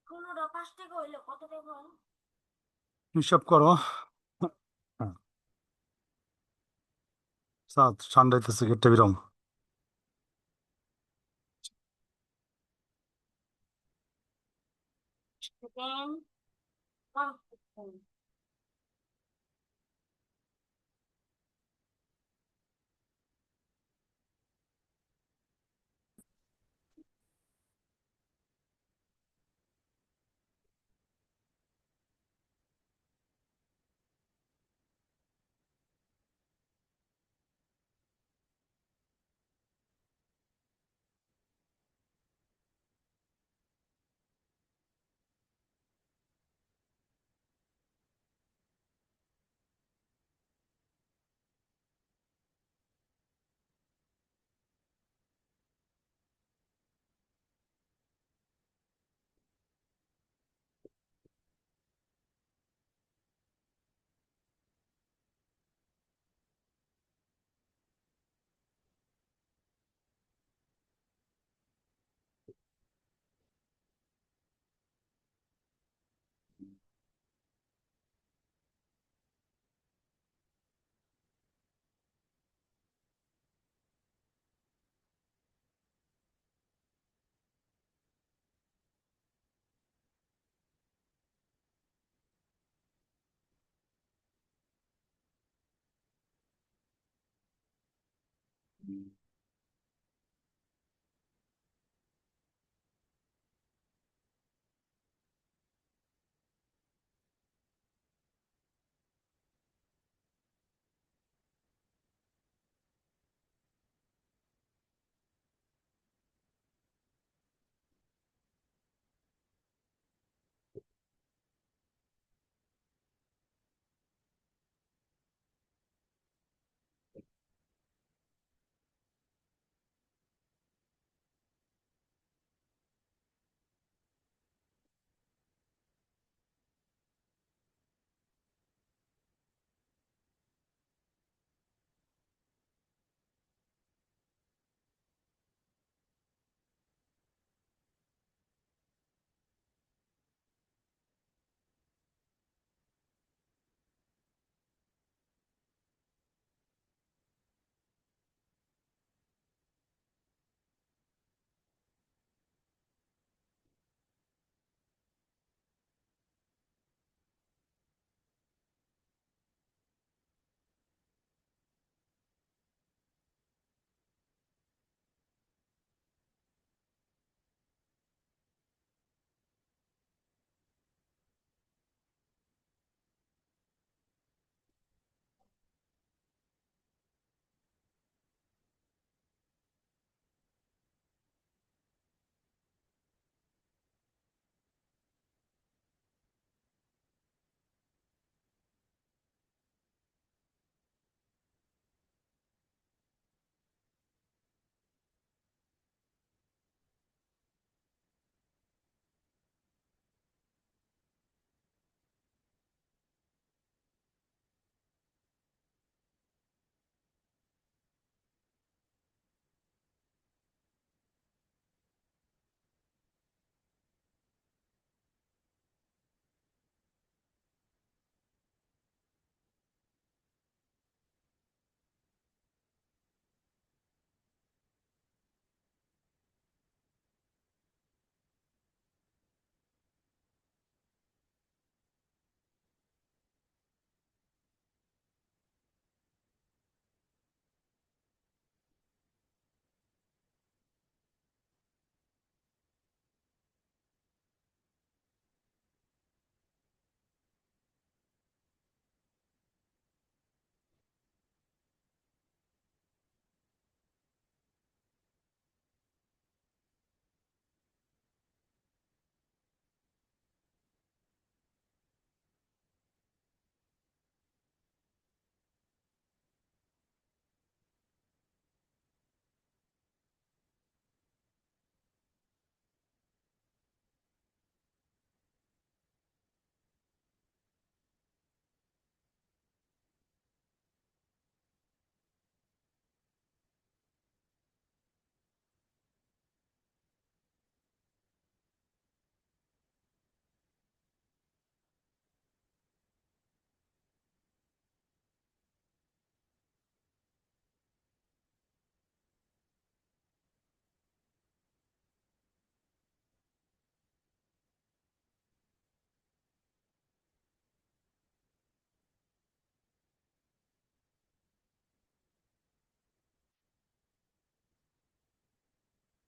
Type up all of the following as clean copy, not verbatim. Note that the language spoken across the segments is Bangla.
পনেরোটা 5 টাকা হইলে কত টাকা হয়? হিসাব করো। হ্যাঁ, ঠান্ডাইতেছে, গেটটা বিরাম। দেন 1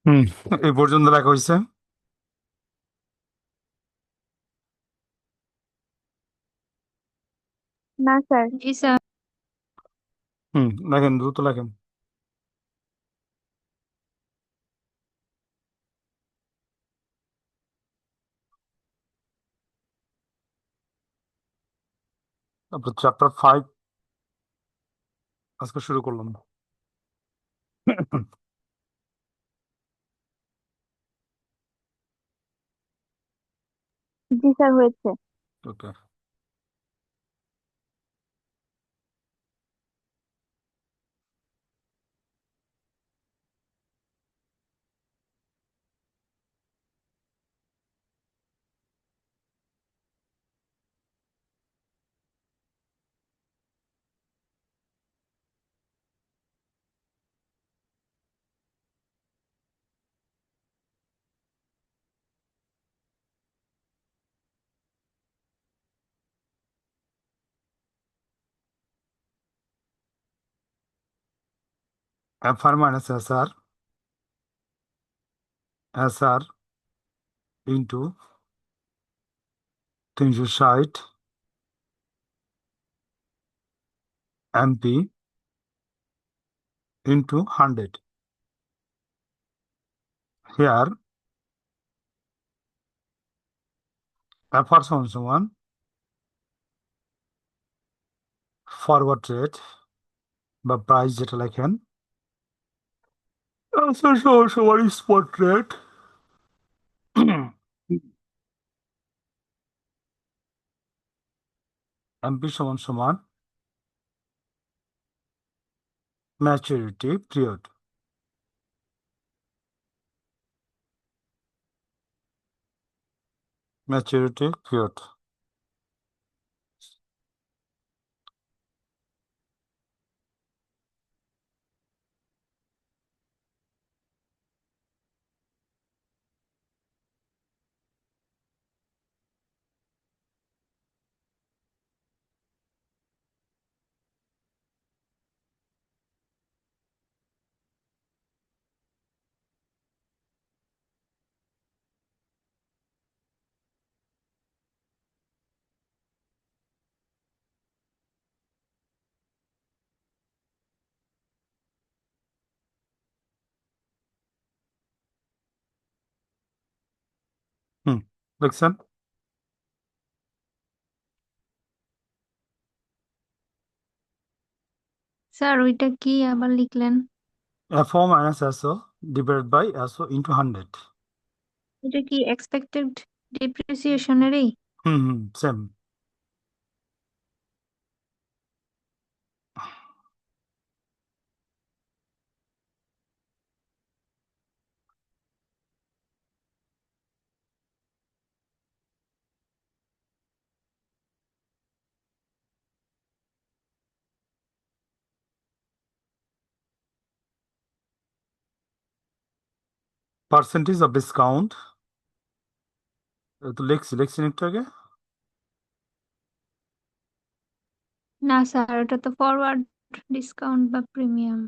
হুম, এই পর্যন্ত লেখা হয়েছে। না স্যার। জি স্যার। লেখেন, দ্রুত লেখেন। তারপর চ্যাপ্টার 5 আজকে শুরু করলাম। জি স্যার, হয়েছে। Okay. FR minus SR SR into 360 MP into 100। Here FR সমান ফরওয়ার্ড রেট বা প্রাইস যেটা লেখেন, SR সমান স্পট রেট। MP সমান ম্যাচুরিটি পিরিয়ড। Maturity period. দেখছেন? স্যার ওইটা কি আবার লিখলেন? FO minus SO divided by SO into 100। এটা কি এক্সপেক্টেড ডিপ্রিসিয়েশনেরই? সেম। পার্সেন্টেজ অফ ডিসকাউন্ট তো লিখছি একটু আগে। না স্যার, ওটা তো ফরওয়ার্ড ডিসকাউন্ট বা প্রিমিয়াম।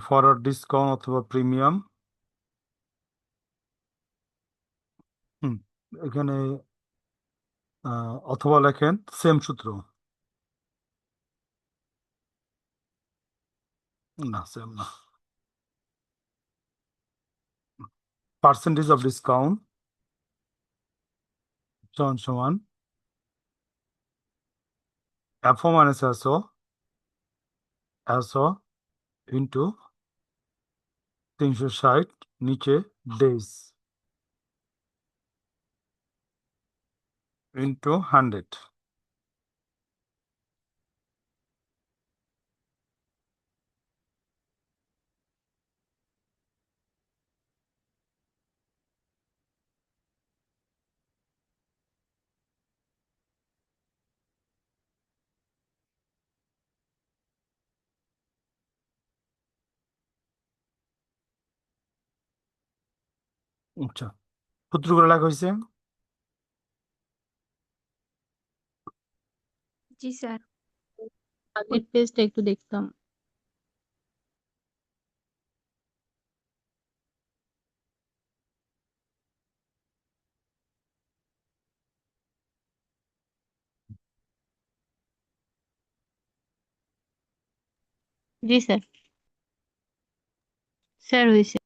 ফরওয়ার্ড ডিসকাউন্ট অথবা প্রিমিয়াম। এখানে অথবা লেখেন সেম সূত্র। না, সেম না। পার্সেন্টেজ অফ ডিসকাউন্ট সমান FO মাইনাস SO ইন্টু 360 নিচে ডেজ ইন্টু 100। আচ্ছা, সূত্রগুলো লেখা হয়েছে। জি স্যার। আগের পেজটা একটু দেখতাম। জি স্যার। স্যার হয়েছে।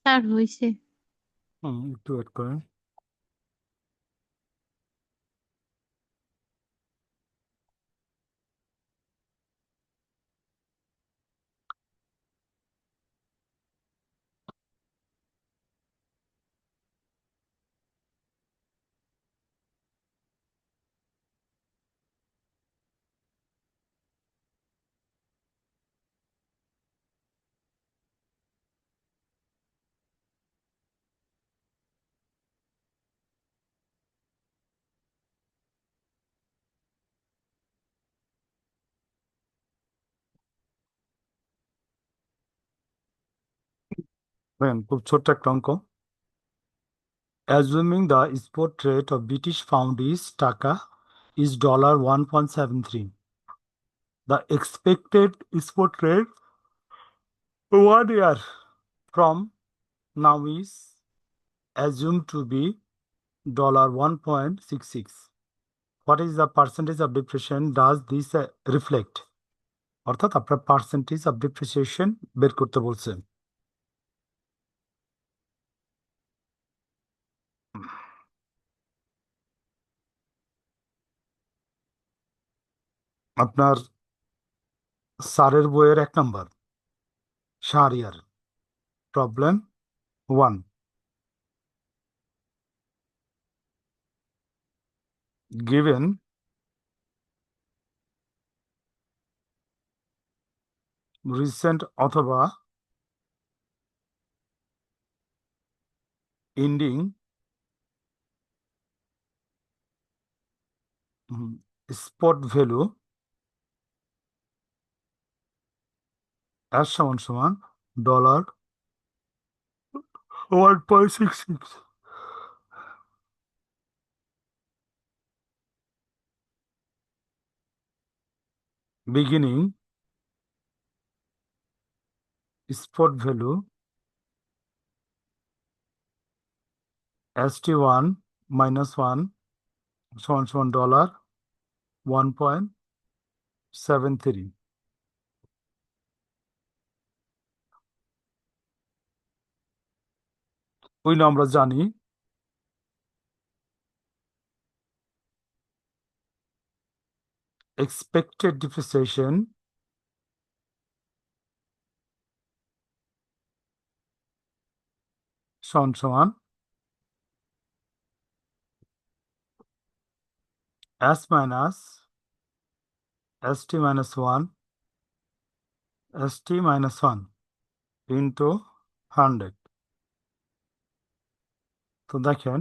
স্যার হয়েছে। একটু ওয়েট করেন। খুব ছোট্ট একটা অঙ্ক। Assuming the spot rate of British pound is taka is $1.73. The expected spot rate 1 year from now is assumed to be $1.66. What is the percentage of depreciation does this reflect? অর্থাৎ আপনার পার্সেন্টেজ অফ ডিপ্রিসিয়েশন বের করতে বলছে। আপনার স্যারের বইয়ের 1 নম্বর শাহরিয়ার প্রবলেম 1 given recent অথবা ending spot value as সমান সমান $1.66 beginning spot value ST1 minus 1 সমান সমান $1.73। ওই না আমরা জানি expected depreciation সমান সমান S minus ST minus 1 ST minus 1 into 100। তো দেখেন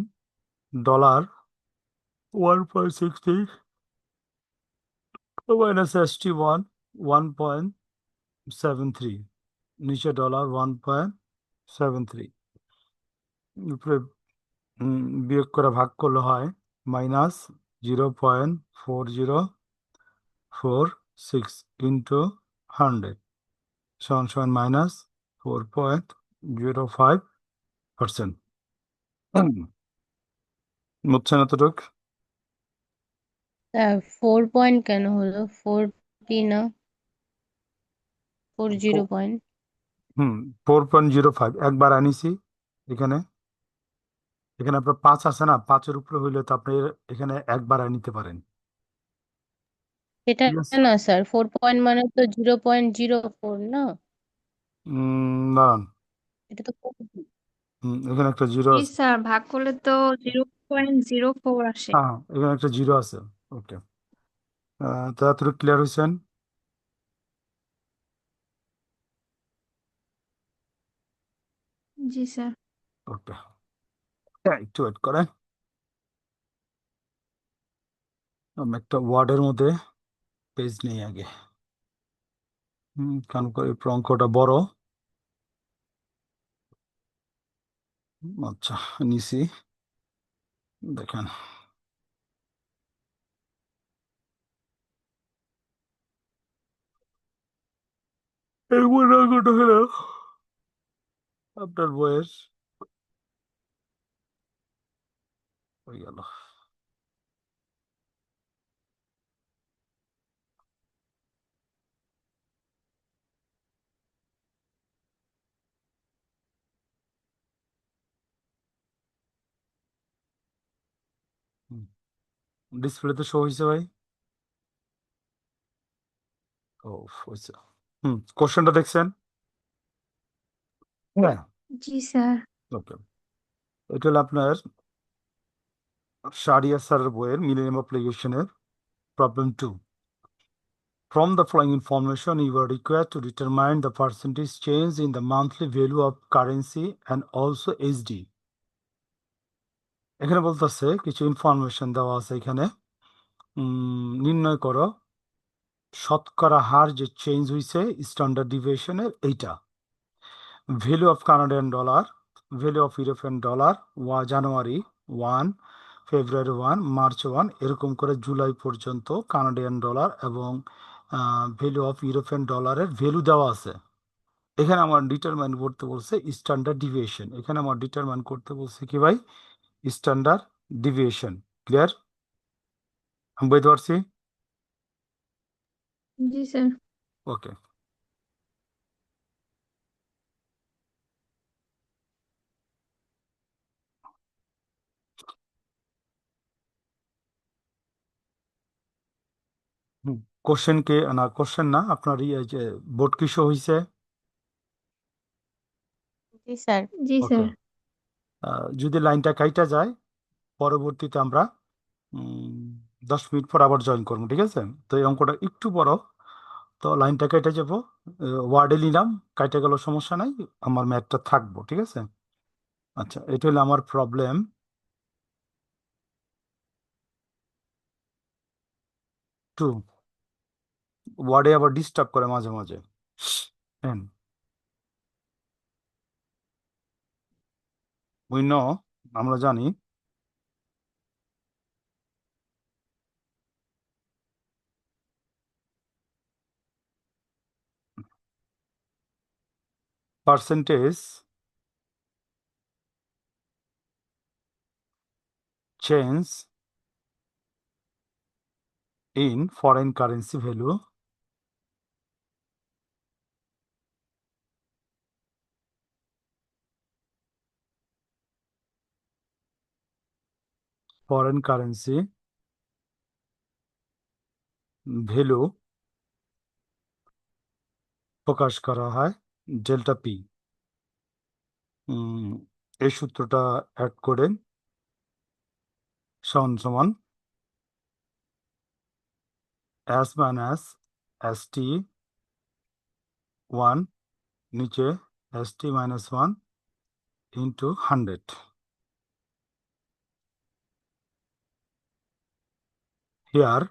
$1.60 minus ST1 1.73 নিচে $1.73 উপরে বিয়োগ করে ভাগ করলে হয় -0.4046 ইন্টু 100 সমান সমান -4.05%। বুঝছেন এতটুক? 4 কেন হলো? 40 না, 40 4.05 একবার আনিছি এখানে। এখানে আপনার 5 আছে না, 5-এর উপরে হইলে তো আপনি এখানে একবার নিতে পারেন। এটা ঠিক আছে? না স্যার, 4 মানে তো 0.04 না? দাঁড়ান, এটা তো 40। এখানে একটা জিরো জি আছে। স্যার, ভাগ করলে তো 0.04 আসে। হ্যাঁ, এখানে একটা জিরো আছে। ওকে, তাড়াতাড়ি ক্লিয়ার হয়েছেন? জি স্যার। ওকে, একটু ওয়েট করেন, আমি একটা ওয়ার্ডের মধ্যে পেজ নেই আগে। কারণ এই অঙ্কটা বড়। আচ্ছা, নিছি, দেখেন। এই অঙ্কটা হলো আপনার বয়স হয়ে গেল। ডিসপ্লেতে শো হয়েছে ভাই? ও, হয়েছে। কোশ্চেনটা দেখছেন? হ্যাঁ। জি স্যার। ওকে, এটা হলো আপনার শাহরিয়ার স্যারের বইয়ের মিলেনিয়াম অ্যাপ্লিকেশনের problem 2। From the following information, you are required to determine the percentage change in the monthly value of currency and also HD. এখানে বলতেছে কিছু ইনফরমেশন দেওয়া আছে এখানে। নির্ণয় করো শতকরা হার যে চেঞ্জ হয়েছে স্ট্যান্ডার্ড ডিভিয়েশনের এইটা। Value of Canadian dollar, value of European dollar, January 1, February 1, March 1, এরকম করে জুলাই পর্যন্ত কানাডিয়ান ডলার এবং ভ্যালু অফ ইউরোপিয়ান ডলারের ভ্যালু দেওয়া আছে। এখানে আমার ডিটারমাইন করতে বলছে স্ট্যান্ডার্ড ডিভিয়েশন। এখানে আমার ডিটারমাইন করতে বলছে কি ভাই? Standard deviation. ক্লিয়ার? আমি বুঝতে পারছি? জি স্যার। ওকে, কোশ্চেন কে না, কোশ্চেন না, আপনার এই যে বোর্ড কি শো হয়েছে? জি স্যার। জি ওকে, স্যার। যদি লাইনটা কাইটা যায় পরবর্তীতে আমরা 10 মিনিট পর আবার জয়েন করবো, ঠিক আছে? তো এই অঙ্কটা একটু বড়, তো লাইনটা কেটে যাবো, ওয়ার্ডে নিলাম, কাইটে গেল সমস্যা নাই, আমার ম্যাথটা থাকবো, ঠিক আছে? আচ্ছা, এটা হলো আমার প্রবলেম 2। ওয়ার্ডে আবার ডিস্টার্ব করে মাঝে মাঝে। হ্যাঁ, উই নো, আমরা জানি percentage change in foreign currency value foreign currency value প্রকাশ করা হয় ডেল্টা পি। এই সূত্রটা অ্যাড করে সমান সমান এস মাইনাস এস টি 1 নিচে এস টি -1 ইন্টু 100। হিয়ার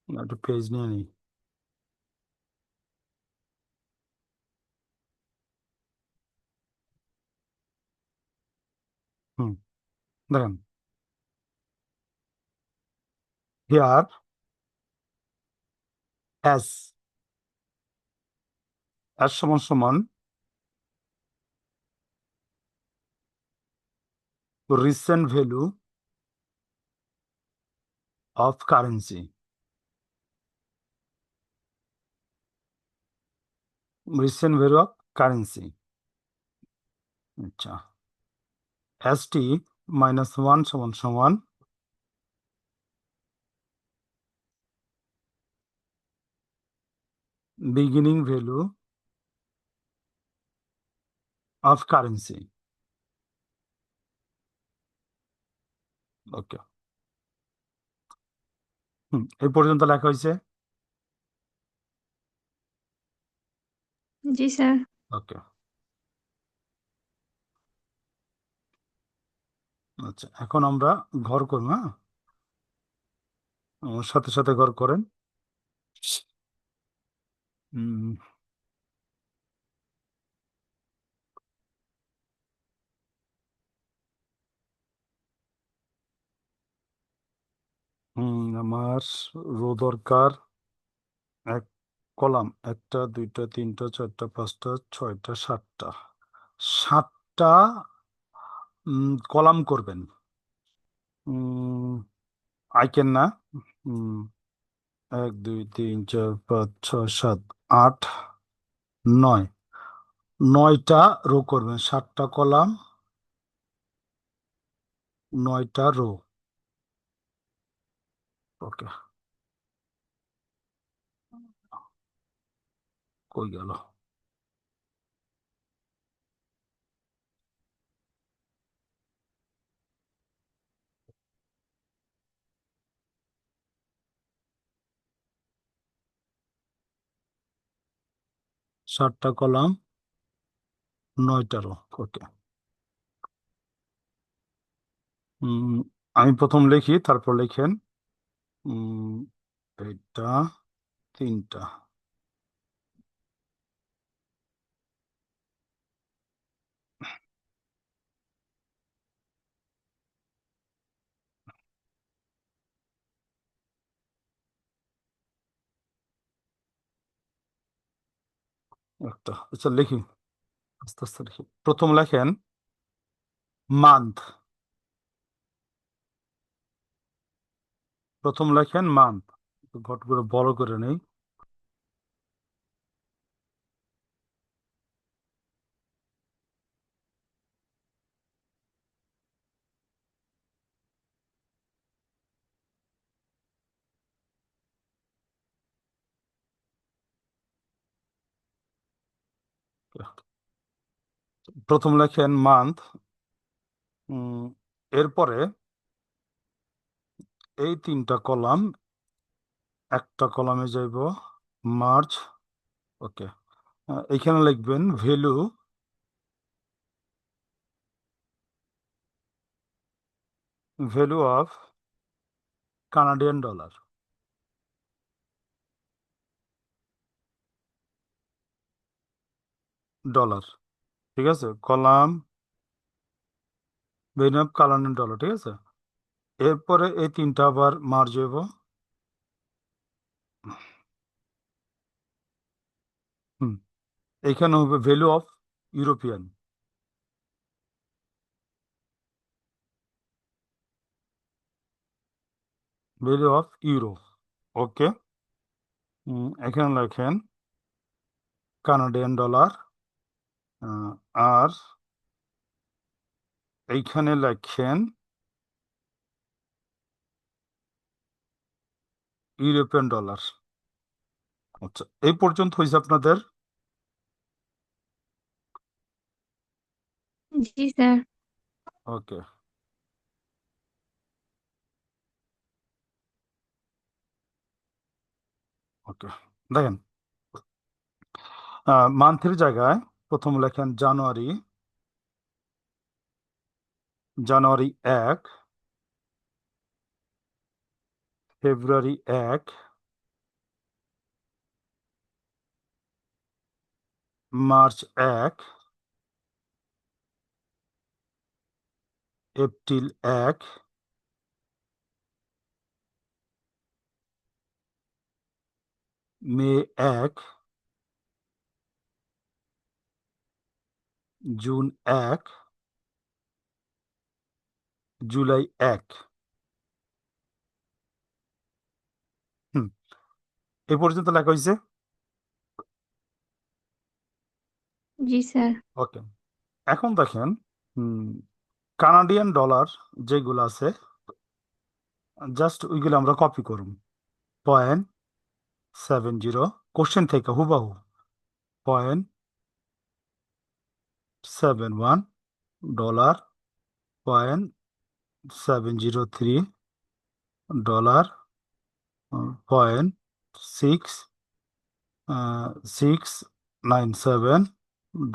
একটু পেজ নিয়ে নিই। হুম, দেখেন, হিয়ার এস, এস সমান সমান recent value of currency, recent value of currency. আচ্ছা, এসটি -1 সমান সমান বিগিনিং ভ্যালু অফ কারেন্সি। ওকে, এই পর্যন্ত লেখা হয়েছে। জি স্যার। ওকে, আচ্ছা এখন আমরা ঘর করব। হ্যাঁ, আমার সাথে সাথে ঘর করেন। হুম, আমার রো দরকার এক কলাম, 1টা 2টা 3টা 4টা 5টা 6টা 7টা, 7টা কলাম করবেন। আই ক্যান না। 1 2 3 4 5 6 7 8 9, 9টা রো করবেন, 7টা কলাম 9টা রো। ওকে, কই গেল? সাতটা কলাম 9টা রো। ওকে, আমি প্রথম লিখি, তারপর লিখেন। উম, এটা 3টা। একটা, আচ্ছা লিখি, আস্তে আস্তে লিখি। প্রথম লেখেন মান্থ, প্রথম লেখেন মান্থ। ঘট করে বড় করে নেই। প্রথম লেখেন মান্থ, এরপরে এই 3টা কলাম, একটা কলামে যাইব মার্চ। ওকে, এখানে লিখবেন value, value of Canadian dollar, dollar. ঠিক আছে, column value of Canadian dollar. ঠিক আছে, এরপরে এই 3টা আবার মার্জ হইব। হুম, এখানে হবে value of European, value of euro. Okay, এখানে লেখেন কানাডিয়ান ডলার, আর এইখানে লেখেন ইউরোপিয়ান ডলার। আচ্ছা, এই পর্যন্ত হয়েছে আপনাদের? জি স্যার। ওকে, ওকে, দেখেন মান্থের জায়গায় প্রথম লেখেন জানুয়ারি, জানুয়ারি 1, ফেব্রুয়ারি 1, মার্চ 1, এপ্রিল 1, মে 1, জুন 1, জুলাই 1। হুম, এ পর্যন্ত লেখা হয়েছে। জি স্যার। ওকে, এখন দেখেন কানাডিয়ান ডলার যেগুলো আছে জাস্ট ওইগুলো আমরা কপি করুন। 0.70 কোশ্চেন থেকে হুবাহু 0.71 dollar, 0.703 dollar, 0.697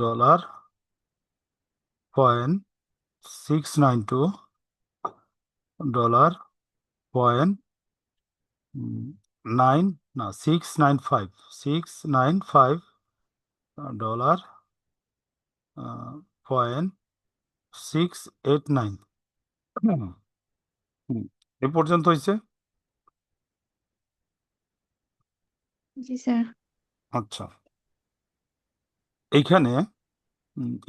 dollar, 0.692 dollar, 695 dollar, 0.689। এ পর্যন্ত হয়েছে। জি স্যার। আচ্ছা, এইখানে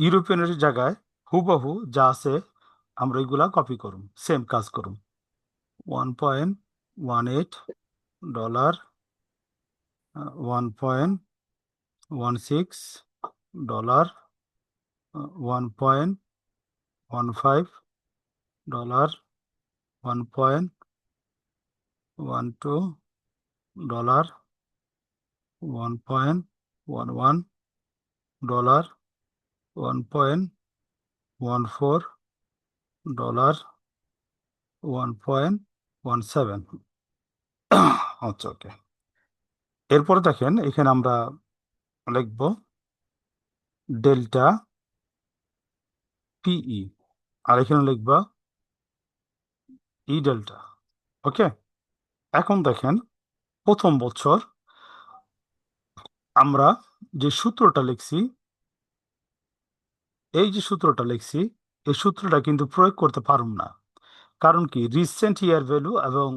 ইউরোপিয়ানের জায়গায় হুবহু যা আছে আমরা এগুলা কপি করুন, সেম কাজ করুন। 1.18 dollar, 1.16 dollar, 1.15 dollar, 1.12 dollar, 1.11 dollar, 1.14 dollar, 1.17। আচ্ছা, ওকে। এরপরে দেখেন এখানে আমরা লিখব ডেল্টা পিই, আর এখানে লিখব ই ডেল্টা। ওকে, এখন দেখেন প্রথম বছর আমরা যে সূত্রটা লিখছি, এই যে সূত্রটা লিখছি, এই সূত্রটা কিন্তু প্রয়োগ করতে পারুম না। কারণ কি, রিসেন্ট ইয়ার ভ্যালু এবং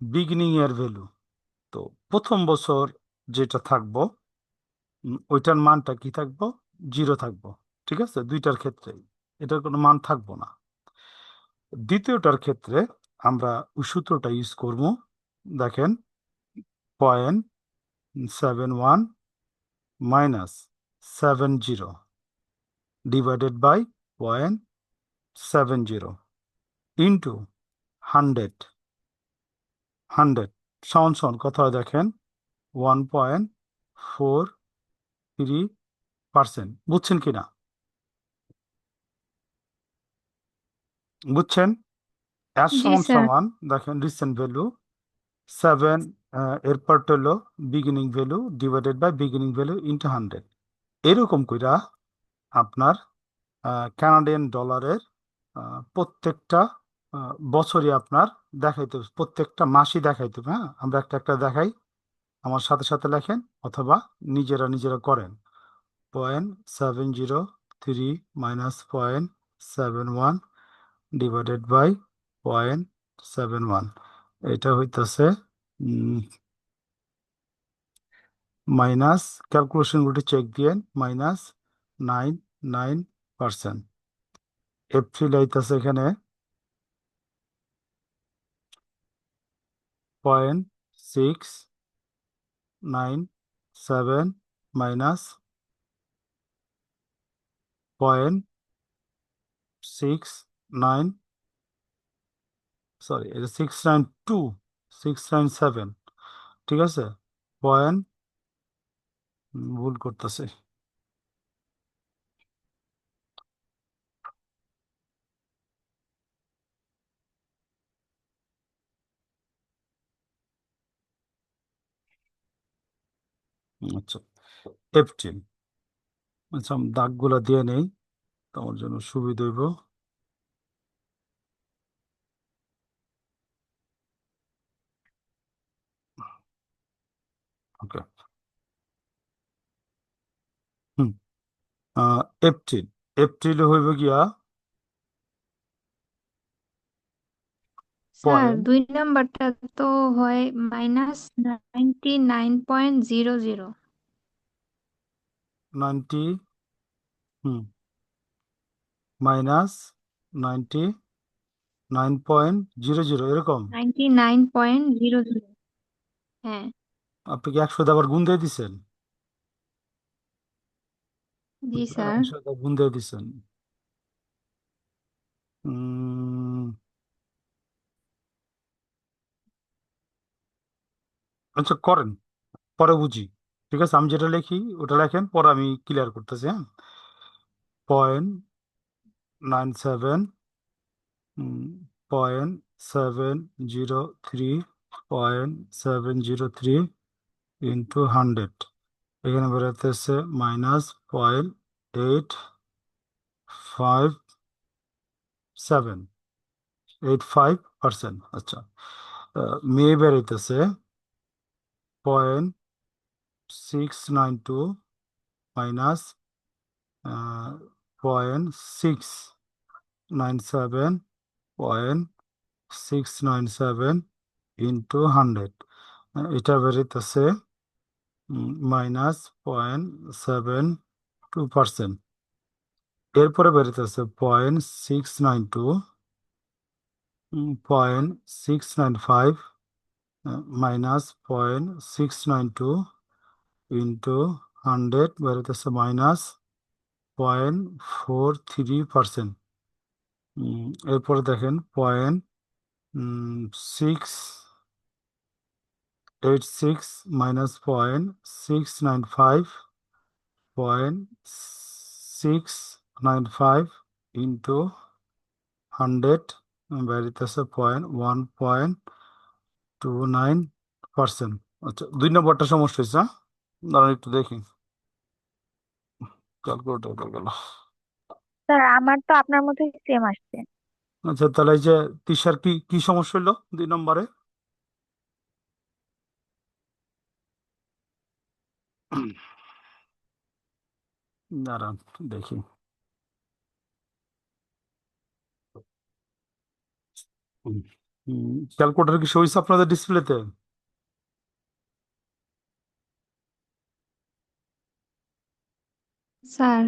বিগিনিং ইয়ার ভ্যালু। তো প্রথম বছর যেটা থাকবো ওইটার মানটা কি থাকবো, 0 থাকবো। ঠিক আছে, দুইটার ক্ষেত্রে এটার কোনো মান থাকবো না। দ্বিতীয়টার ক্ষেত্রে আমরা ওই সূত্রটা ইউজ করব। দেখেন 0.71 মাইনাস 70 ডিভাইডেড বাই 0.70 ইন্টু 100 সমান সমান কত হয় দেখেন, 1.43%। বুঝছেন কিনা? বুঝছেন? এর জি সমান স্যার। সমান দেখেন রিসেন্ট ভ্যালু 7, এর পার্ট হলো beginning value divided by beginning value into 100। এরকম কইরা আপনার কানাডিয়ান ডলারের প্রত্যেকটা বছরই আপনার দেখাইতে হবে, প্রত্যেকটা মাসই দেখাইতে হবে। হ্যাঁ, আমরা একটা একটা দেখাই, আমার সাথে সাথে লেখেন অথবা নিজেরা নিজেরা করেন। 0.703 মাইনাস 0.71 ডিভাইডেড বাই 0.71, এটা হইতেছে মাইনাস, ক্যালকুলেশনগুলো চেক দিয়েন, -99%। এপ্রিল আইতেছে এখানে 0.697 মাইনাস 0.69, সরি এটা 692, 697। ঠিক আছে, পয়েন্ট, ভুল করতেছে। আচ্ছা, এপ্রিল। আচ্ছা, আমি দাগগুলা দিয়ে নেই, তোমার জন্য সুবিধা হইব। ওকে, হুম, এপ্রিল, এপ্রিল হইব গিয়া স্যার পয়েন্ট 2 নাম্বারটা তো হয় -99.00। 90, হুম, -90 9.00 এরকম। 99.00। হ্যাঁ, আপনি কি 100 দিয়ে আবার গুণ দিয়ে দিছেন? জি স্যার। 100 দিয়ে গুণ দিয়ে দিছেন। উম, আচ্ছা করেন, পরে বুঝি। ঠিক আছে, আমি যেটা লিখি ওটা লেখেন, পরে আমি ক্লিয়ার করতেছি। হ্যাঁ, 0.97, 0.703, 0.703 ইন্টু 100, এখানে বেরোতেছে -0.857, 85%। আচ্ছা, মেয়ে বেরোইতেছে 0.692 মাইনাস 0.697, 0.697 ইন্টু 100, এটা বেরোইতেছে -0.72%। এরপরে বেরোতেছে 0.692, 0.695 -0.692 ইন্টু 100 বেরোতেছে -0.43%। এরপরে দেখেন 0.686 -0.695, 0.695 ইন্টু 100 বেরিতেছে 0.129%। আচ্ছা, 2 নম্বরটা সমস্যা হয়েছে। হ্যাঁ, দাঁড়ান একটু দেখি, ক্যালকুলেটর গেল। স্যার আমার তো আপনার মতোই সেম আসছে। আচ্ছা, তাহলে এই যে তিশার কি কি সমস্যা হলো 2 নম্বরে? দাঁড়ান দেখি। ক্যালকুলেটর কি শো হয়েছে আপনাদের ডিসপ্লেতে? স্যার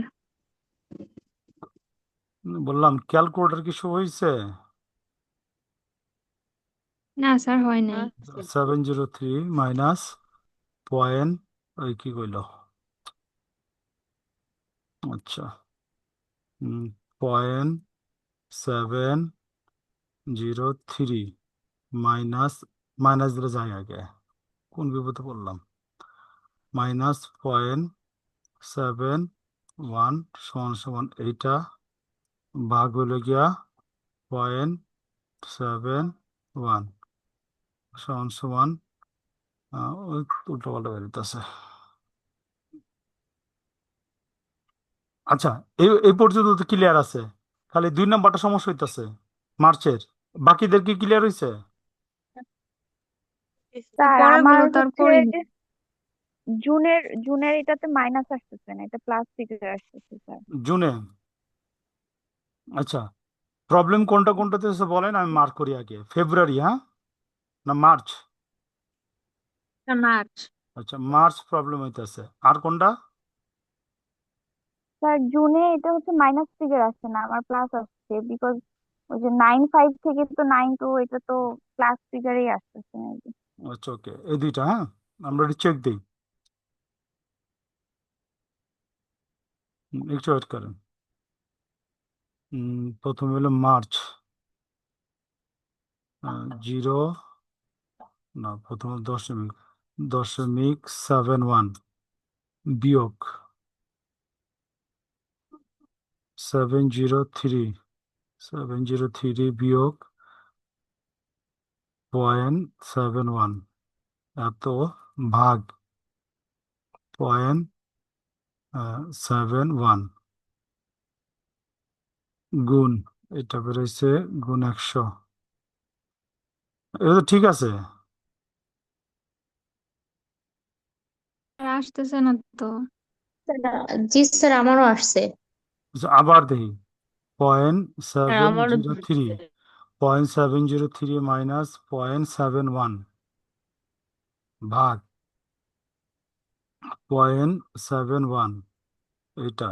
বললাম ক্যালকুলেটর কি শো হয়েছে? না স্যার, হয় নাই। 703 মাইনাস পয়েন্ট, ওই কি কইল, আচ্ছা, 0.703 মাইনাস, মাইনাস দিলে যায় আগে, কোন বিপদে পড়লাম, -0.71 সমান সমান এইটা, ভাগ হইল গিয়া 0.71 সমান সমান ওই উল্টো পাল্টা বেরোতেছে। আচ্ছা, এই পর্যন্ত তো ক্লিয়ার আছে, খালি 2 নম্বরটা সমস্যা হইতেছে মার্চের। বাকিদের কি ক্লিয়ার হয়েছে? স্যার আমার পরেরগুলো তো আর হচ্ছে করিনি। জুনের এটাতে মাইনাস আসতেছে না, এটা প্লাস ফিগার আসতেছে স্যার। জুনে? আচ্ছা, প্রবলেম কোনটা কোনটাতে হচ্ছে বলেন, আমি মার্ক করি আগে। ফেব্রুয়ারি, হ্যাঁ, না মার্চ? মার্চ। আচ্ছা, মার্চ প্রবলেম হইতেছে। আর কোনটা? স্যার জুনে এটা হচ্ছে মাইনাস ফিগার আসছে না, আমার প্লাস আসছে, বিকজ ওই যে 9.5 থেকে তো 9 টু, এটা তো প্লাস ফিগারেই আসতেছে নাকি। আচ্ছা, ওকে, এই দুইটা, হ্যাঁ, আমরা একটু চেক দিই। একটু ওয়েট করেন। প্রথমে হলো মার্চ, 0, না প্রথমে 0.71 বিয়োগ 703 বিয়োগ 0.71, এত ভাগ 0.71 গুণ, এটা বেরোইছে গুণ 100। এটা তো ঠিক আছে। আর আসতেছে না তো। জি স্যার, আমারও আসছে। আচ্ছা, আবার দেখি, পয়েন্ট আর সেভেন আমারও জিরো থ্রি ধরছে। 0.703 মাইনাস 0.71 ভাগ 0.71, এটা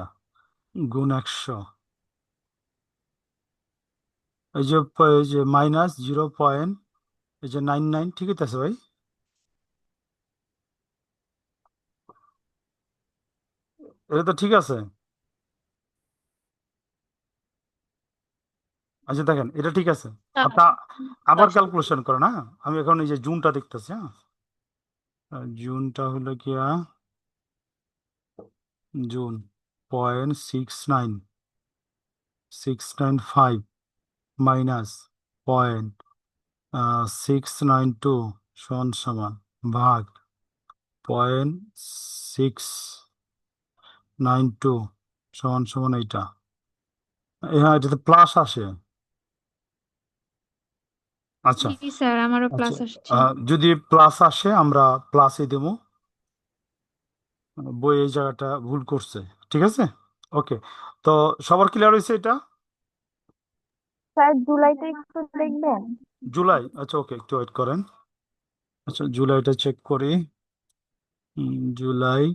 গুণ 100, এই যে মাইনাস 0.99 ঠিক আছে ভাই? এটা তো ঠিক আছে। আচ্ছা দেখেন এটা ঠিক আছে। আপনার আবার ক্যালকুলেশন করেন, হ্যাঁ? আমি এখন এই যে জুনটা দেখতেছি, হ্যাঁ? জুনটা হলো গিয়া জুন 0.695 মাইনাস 0.692 সমান সমান ভাগ 0.692 সমান সমান এইটা। হ্যাঁ, এটাতে প্লাস আসে। আচ্ছা জি স্যার, আমারও আচ্ছা, প্লাস আসছে। যদি প্লাস আসে আমরা প্লাসই দেবো। বই এই জায়গাটা ভুল করছে, ঠিক আছে? ওকে, তো সবার ক্লিয়ার হয়েছে এটা? স্যার জুলাইটা একটু দেখবেন। জুলাই, আচ্ছা ওকে, একটু ওয়েট করেন। আচ্ছা জুলাইটা চেক করি। জুলাই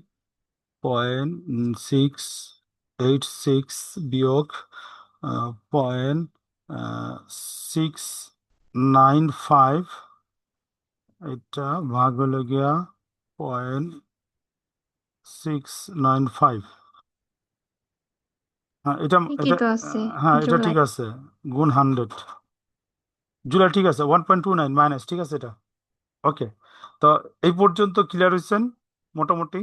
0.686 বিয়োগ 0.695, এটা ভাগ হলো গিয়া 0.695। হ্যাঁ এটা ঠিকই এটা তো আছে, হ্যাঁ এটা জুলাই। ঠিক আছে, গুণ 100। জুলাই ঠিক আছে, 1.29 মাইনাস, ঠিক আছে এটা। ওকে, তো এই পর্যন্ত ক্লিয়ার হয়েছেন মোটামুটি?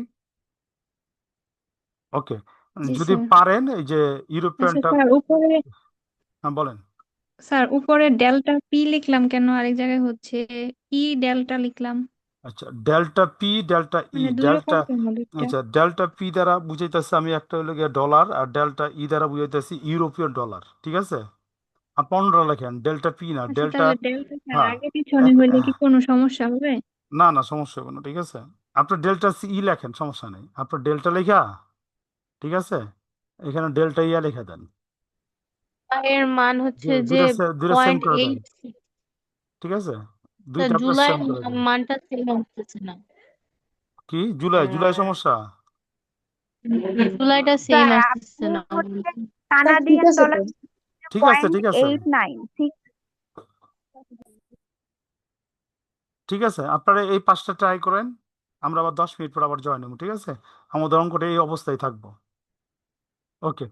ওকে, জি যদি স্যার। পারেন এই যে আচ্ছা ইউরোপিয়ানটা। স্যার, উপরে হ্যাঁ বলেন। ডেল্টা পি লিখলাম কেন, আরেক জায়গায় হচ্ছে ই ডেল্টা লিখলাম, আচ্ছা ডেল্টা পি ডেল্টা ই মানে দুই রকম ডেল্টা, কেন দুইটা? আচ্ছা ডেল্টা পি দ্বারা বুঝাইতেছি আমি একটা হলো গিয়ে ডলার, আর ডেল্টা ই দ্বারা বুঝাইতেছি ইউরোপীয় ডলার, ঠিক আছে? আর পনেরো লেখেন, ডেল্টা পি না আচ্ছা, ডেল্টা। তাহলে ডেল্টা স্যার হ্যাঁ আগে পিছনে এক, হইলে কি কোনো সমস্যা হবে? না না সমস্যা হবে না, ঠিক আছে? আপনার ডেল্টা সি ই লেখেন, সমস্যা নেই, আপনার ডেল্টা লেখা, ঠিক আছে? এখানে ডেল্টা ইয়া লিখে দেন, এর মান হচ্ছে যে দুইটা সেম পয়েন্ট করে দেন, এইট। ঠিক আছে? দুইটা আপনার জুলাই সেম করে দেন। মানটা সেম হচ্ছে না, কি জুলাই, জুলাই সমস্যা? জুলাইটা সেম স্যার আসছে আপনি না। হচ্ছে স্যার ঠিক কানাডিয়ান আছে তো? ডলার ঠিক আছে পয়েন্ট ঠিক আছে এইট নাইন সিক্স। ঠিক আছে, আপনারা এই পাঁচটা ট্রাই করেন। আমরা আবার 10 মিনিট পর আবার জয়েন হবো, ঠিক আছে? আমাদের অঙ্কটা এই অবস্থায় থাকবো। ওকে।